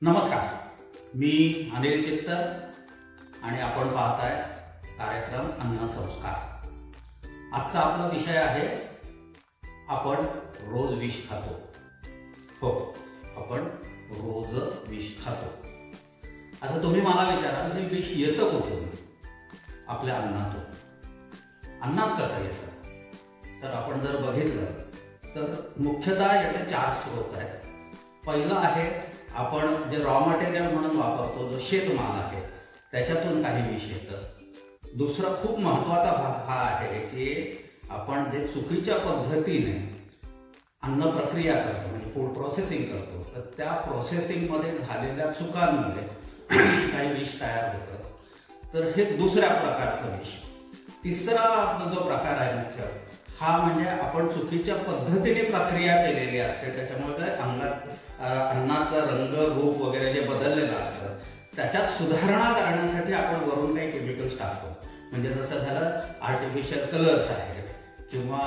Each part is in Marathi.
नमस्कार, मी अनिल चित्तर आणि आपण पाहताय कार्यक्रम अन्न संस्कार। आजचा आपला विषय आहे आपण रोज विष खातो। हो, आपण रोज विष खातो। आता तुम्ही मला विचारा, म्हणजे विष येतं कुठून? आपल्या अन्नातून। अन्नात कसं येतं? तर आपण जर बघितलं तर मुख्यतः याचे 4 स्रोत आहेत। पहिलं आहे आपण जे रॉ मटेरियल म्हणून वापरतो, जो शेतमाल आहे, त्याच्यातून काही विष येतं। दुसरा खूप महत्त्वाचा भाग हा आहे की आपण जे चुकीच्या पद्धतीने अन्न प्रक्रिया करतो, म्हणजे फूड प्रोसेसिंग करतो, तर त्या प्रोसेसिंगमध्ये झालेल्या चुकांमुळे काही विष तयार होतं। तर हे दुसऱ्या प्रकारचं विष। तिसरा जो प्रकार आहे मुख्य, हा म्हणजे आपण चुकीच्या पद्धतीने प्रक्रिया केलेली असते, त्याच्यामुळे अन्नाचा रंग रूप वगैरे जे बदललेलं असतं, त्याच्यात सुधारणा करण्यासाठी आपण वरून काही केमिकल्स टाकतो। म्हणजे जसं झालं आर्टिफिशियल कलर्स आहेत किंवा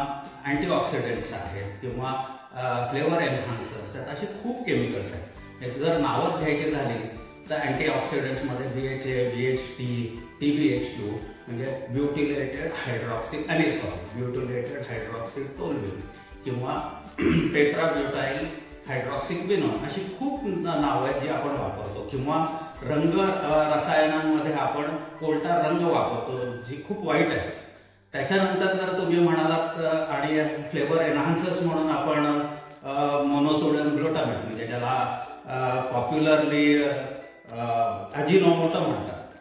अँटीऑक्सिडंट्स आहेत किंवा फ्लेवर एनहान्सर्स आहेत, असे खूप केमिकल्स आहेत। जर नावच घ्यायची झाली तर अँटीऑक्सिडंट्समध्ये BHA, BHT, TBHQ म्हणजे ब्युटिलेटेड हायड्रॉक्सी अनिसॉल, ब्युटिलेटेड हायड्रॉक्सी टोल्यूइन किंवा टेट्राब्युटाइल हायड्रॉक्सिक्विनोन, अशी खूप नावं आहेत जी आपण वापरतो। किंवा रंग रसायनांमध्ये आपण कोलटा रंग वापरतो, जी खूप वाईट आहे। त्याच्यानंतर जर तुम्ही म्हणालात आणि फ्लेवर एनहान्सर्स म्हणून आपण मोनोसोडियम ग्लुटामेट, म्हणजे ज्याला पॉप्युलरली अजिनोमोटो म्हणतात,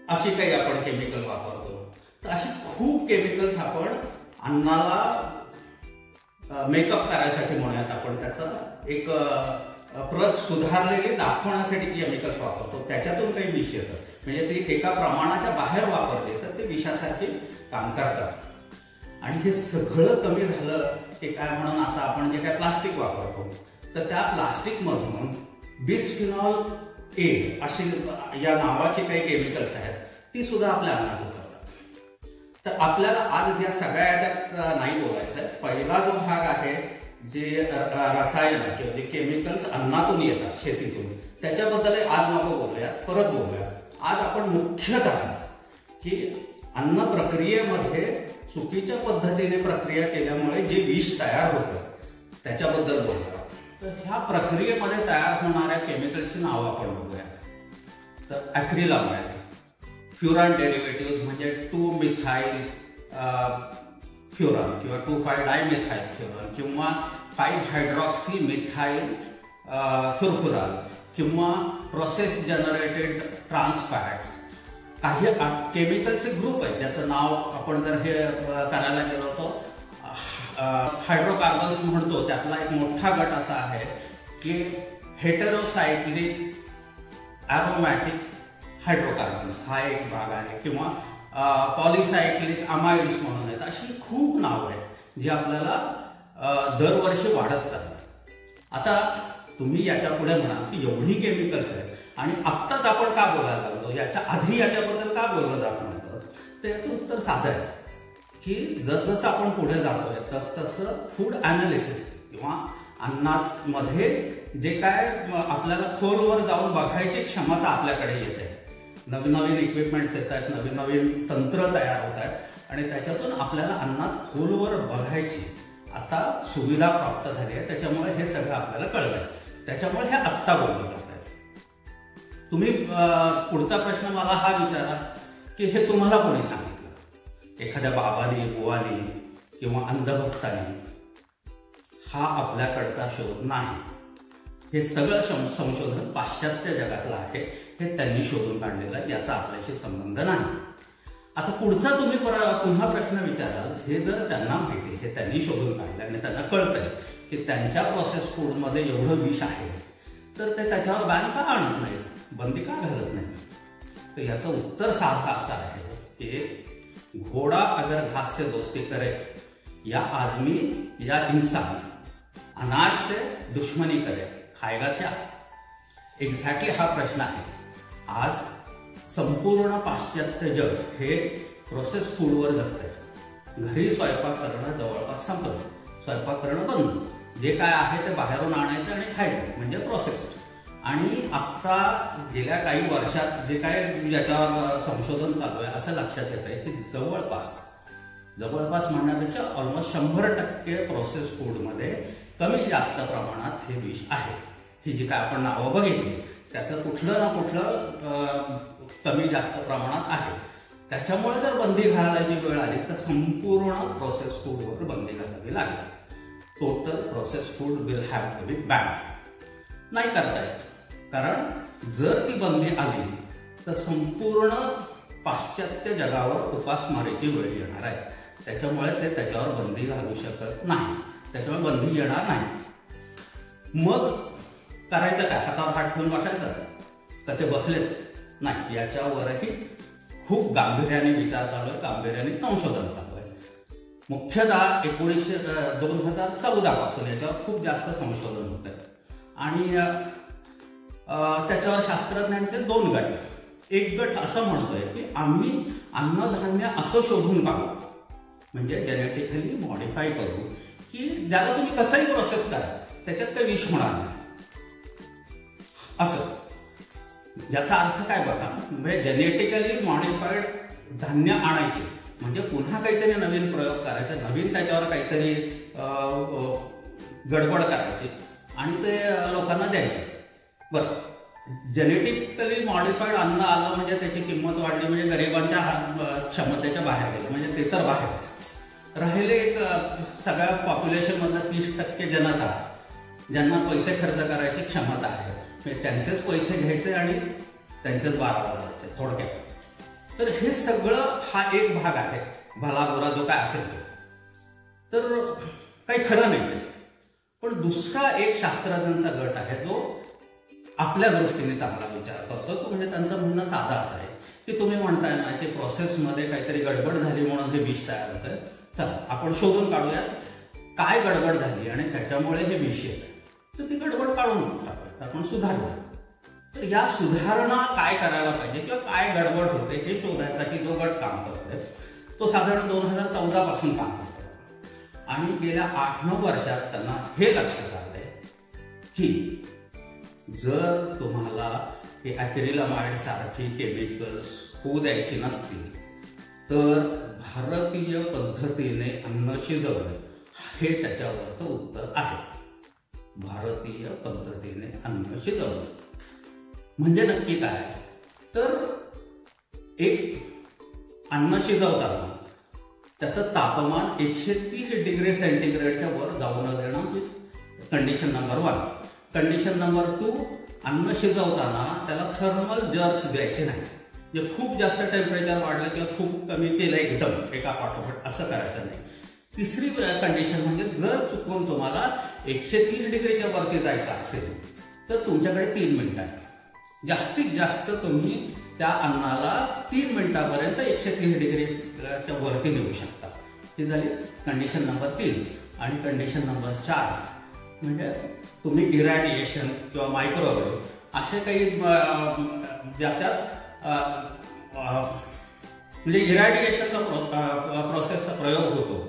अशी काही आपण केमिकल वापरतो। तर अशी खूप केमिकल्स आपण अन्नाला मेकअप करायसाठी म्हणूयात, आपण त्याचा एक प्रत सुधारलेली दाखवण्यासाठी केमिकल्स वापरतो। त्याच्यातून काही विष येतं, म्हणजे ती एका प्रमाणाच्या बाहेर वापरले तर ते विषासारखे काम करतात। आणि हे सगळं कमी झालं की काय म्हणून आता आपण जे काय प्लास्टिक वापरतो, तर त्या प्लास्टिकमधून बिस्फिनॉल A अशी या नावाची काही केमिकल्स आहेत, ती सुद्धा आपल्या अन्नात उतरतात। तर आपल्याला आज या सगळ्या याच्यात नाही बोलायचं आहे। पहिला जो भाग आहे जे रसायन किंवा जे केमिकल्स अन्नातून येतात, शेतीतून, त्याच्याबद्दल आज नको बोलूयात, परत बोलूयात। आज आपण मुख्यतः की अन्न प्रक्रियेमध्ये चुकीच्या पद्धतीने प्रक्रिया केल्यामुळे जे विष तयार होतं त्याच्याबद्दल बोलूया। तर ह्या प्रक्रियेमध्ये तयार होणाऱ्या केमिकल्सची नावं आपण बघूया। तर ॲक्रिलामाइड, फ्युरान डेरिव्हेटिव्ह म्हणजे 2-मिथाइल फ्युरान किंवा 2,5-डायमिथाइल फ्युरान किंवा 5-हायड्रॉक्सी मिथाइल फ्युरफ्युराल किंवा प्रोसेस जनरेटेड ट्रान्स फॅट्स। काही केमिकल्सचे ग्रुप आहेत ज्याचं नाव आपण जर हे करायला गेलो तर हायड्रोकार्बन्स म्हणतो। त्यातला एक मोठा गट असा आहे की हेटेरोसायक्लिक ॲरोमॅटिक हायड्रोकार्बन्स, हा एक भाग आहे। किंवा पॉलिसायक्लिक अमाइड्स म्हणून आहेत। अशी खूप नावं आहेत जी आपल्याला दरवर्षी वाढत चालतात। आता तुम्ही याच्या पुढे म्हणाल की एवढी केमिकल्स आहेत आणि आत्ताच आपण का बोलायला लागलो, याच्या आधी याच्याबद्दल का बोललं जात नव्हतं? तर याचं उत्तर साधं आहे की जसजसं आपण पुढे जातोय तसतसं फूड ॲनालिसिस किंवा अन्नामध्ये जे काय आपल्याला खोलवर जाऊन बघायची क्षमता आपल्याकडे येते, नवीन नवीन इक्विपमेंट्स येत आहेत, नवीन नवीन तंत्र तयार होत आहेत आणि त्याच्यातून आपल्याला अन्नात खोलवर बघायची आता सुविधा प्राप्त झाली आहे। त्याच्यामुळे हे सगळं आपल्याला कळलंय, त्याच्यामुळे हे आत्ता बोललं जात आहे। तुम्ही पुढचा प्रश्न मला हा विचारा की हे तुम्हाला कोणी सांगितलं? एखाद्या बाबानी, बुवानी किंवा अंधभक्तानी? हा आपल्याकडचा शोध नाही। हे सगळं संशोधन पाश्चात्य जगातलं आहे, हे त्यांनी शोधून काढलेलं आहे, याचा आपल्याशी संबंध नाही। आता पुढचा तुम्ही पुन्हा प्रश्न विचाराल, हे जर त्यांना माहिती, हे त्यांनी शोधून काढलं आणि त्यांना कळतंय की त्यांच्या प्रोसेस फूडमध्ये एवढं विष आहे, तर ते त्याच्यावर बॅन का आणत नाहीत, बंदी का घालत नाहीत? तर याचं उत्तर साधं असं आहे की घोड़ा अगर घास से दोस्ती करे या आदमी या इंसान अनाज से दुश्मनी करे, खाएगा क्या? एक्झॅक्टली हा प्रश्न आहे। आज संपूर्ण पाश्चात्य जग हे प्रोसेस फूडवर जगतंय। घरी स्वयंपाक करणं जवळपास संपलं, स्वयंपाक करणं बंद, जे काय आहे ते बाहेरून आणायचं आणि खायचं, म्हणजे प्रोसेस्ड। आणि आत्ता गेल्या काही वर्षात जे काय याच्यावर संशोधन चालू आहे असं लक्षात येत आहे की जवळपास म्हणण्यापेक्षा ऑलमोस्ट 100% प्रोसेस फूडमध्ये कमी जास्त प्रमाणात हे विष आहे. ही जी काय आपण नावं बघितली त्याचं कुठलं ना कुठलं कमी जास्त प्रमाणात आहे. त्याच्यामुळे जर बंदी घालायची वेळ आली तर संपूर्ण प्रोसेस फूडवर बंदी घालावी लागेल. Total process food will have to be ban. नाही करता येत, कारण जर ती बंदी आली तर संपूर्ण पाश्चात्य जगावर उपासमारीची वेळ येणार आहे. त्याच्यामुळे ते त्याच्यावर बंदी घालू शकत नाही. त्याच्यामुळे बंदी येणार नाही. मग करायचं काय? हातावर हात ठेवून बसायचं का ते बसलेत? नाही, याच्यावरही खूप गांभीर्याने विचार चालू आहे, गांभीर्याने संशोधन चालू आहे. मुख्यतः 2014 पासून याच्यावर खूप जास्त संशोधन होत आहे आणि त्याच्यावर शास्त्रज्ञांचे 2 गट. एक गट असं म्हणतोय की आम्ही अन्नधान्य असं शोधून काढू, म्हणजे जेनेटिकली मॉडिफाय करू की ज्याला तुम्ही कसंही प्रोसेस करा त्याच्यात काही विष होणार नाही. असं याचा अर्थ काय बघा, म्हणजे जेनेटिकली मॉडिफाईड धान्य आणायचे म्हणजे पुन्हा काहीतरी नवीन प्रयोग करायचा, नवीन त्याच्यावर काहीतरी गडबड करायची आणि ते लोकांना द्यायचं. बरं, जेनेटिकली मॉडिफाईड अन्न आलं म्हणजे त्याची किंमत वाढली म्हणजे गरिबांच्या क्षमतेच्या बाहेर गेलं, म्हणजे ते तर बाहेरच राहिले. एक सगळ्या पॉप्युलेशनमधला 30% जनता ज्यांना पैसे खर्च करायची क्षमता आहे, त्यांचेच पैसे घ्यायचे आणि त्यांचेच 12 वाजायचे थोडक्यात. तर हे सगळं हा एक भाग आहे, भला बुरा जो काय असेल तर काही खरं नाही. पण दुसरा एक शास्त्रज्ञांचा गट आहे जो आपल्या दृष्टीने चांगला विचार करतो. तो म्हणजे त्यांचं म्हणणं साधं असं आहे की तुम्ही म्हणताय ना की प्रोसेसमध्ये काहीतरी गडबड झाली म्हणून हे विष तयार होतंय. चला आपण शोधून काढूयात काय गडबड झाली आणि त्याच्यामुळे हे विष येतं. तर ती गडबड काढून टाकूयात, आपण सुधारूया. तर या सुधारणा काय करायला पाहिजे किंवा काय गडबड होते हे शोधायसाठी जो गट काम करतोय तो साधारण 2014 पासून काम करतो आणि गेल्या 8-9 वर्षात त्यांना हे लक्षात आलंय की जर तुम्हाला हे ॲक्रिलामाइड सारखी केमिकल्स होऊ द्यायची नसतील तर भारतीय पद्धतीने अन्न शिजवणं हे त्याच्यावरचं उत्तर आहे. भारतीय पद्धतीने अन्न शिजवणं म्हणजे नक्की काय? तर एक अन्न शिजवताना त्याचं तापमान 130 डिग्री सेंटीग्रेडच्या वर जाऊ न देणं, कंडिशन नंबर 1. कंडिशन नंबर 2, अन्न शिजवताना त्याला थर्मल जर्क्स द्यायचे नाही. म्हणजे खूप जास्त टेम्परेचर वाढलं किंवा खूप कमी केलं एकदम एका पाठोपाठ असं करायचं नाही. तिसरी कंडिशन म्हणजे जर चुकून तुम्हाला 130 डिग्रीच्या वरती जायचं असेल तर तुमच्याकडे 3 मिनिटं आहेत. जास्तीत जास्त तुम्ही त्या अन्नाला 3 मिनिटापर्यंत 130 डिग्रीच्या वरती नेऊ शकता. ही झाली कंडिशन नंबर 3. आणि कंडिशन नंबर 4 म्हणजे तुम्ही इरॅडिएशन किंवा मायक्रोवेव्ह असे काही ज्याच्यात म्हणजे इरॅडिएशनचा प्रोसेसचा प्रयोग होतो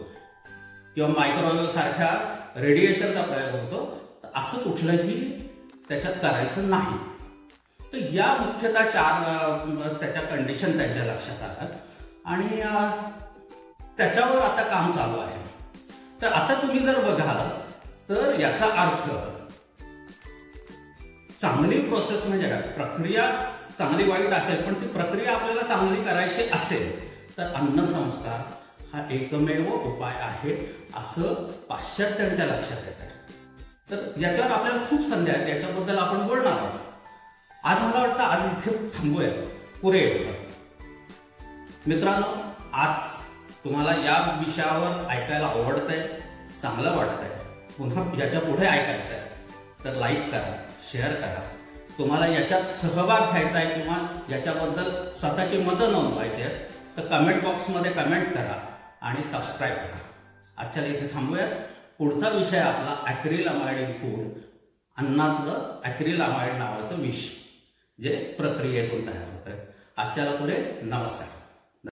किंवा मायक्रोवेव्ह सारख्या रेडिएशनचा प्रयोग होतो, असं कुठलंही त्याच्यात करायचं नाही. तर या मुख्यतः 4 त्याच्या कंडिशन त्यांच्या लक्षात आल्या आणि त्याच्यावर आता काम चालू आहे. तर आता तुम्ही जर बघाल तर याचा अर्थ चांगली प्रोसेस म्हणजे काय, प्रक्रिया चांगली वाईट असेल पण ती प्रक्रिया आपल्याला चांगली करायची असेल तर अन्न संस्कार हा एकमेव उपाय आहे असं पाश्चात्यांच्या लक्षात येत आहे. तर याच्यावर आपल्याला खूप संधी आहेत, याच्याबद्दल आपण बोलणार आहोत. आज मला वाटतं आज इथे थांबूया, पुरे मित्रांनो. आज तुम्हाला या विषयावर ऐकायला आवडतंय, चांगलं वाटतंय, पुन्हा याच्या पुढे ऐकायचं आहे तर लाईक करा, शेअर करा. तुम्हाला याच्यात सहभाग घ्यायचा आहे किंवा याच्याबद्दल स्वतःची मतं नोंदवायची आहेत तर कमेंट बॉक्समध्ये कमेंट करा आणि सबस्क्राईब करा. आजच्या इथे थांबूयात. पुढचा विषय आपला ॲक्रिलामाइड इन फूड, अन्नातलं ॲक्रिलामाइड नावाचं विष जे प्रक्रियेतून तयार होतं. आजच्याला पुढे नमस्कार.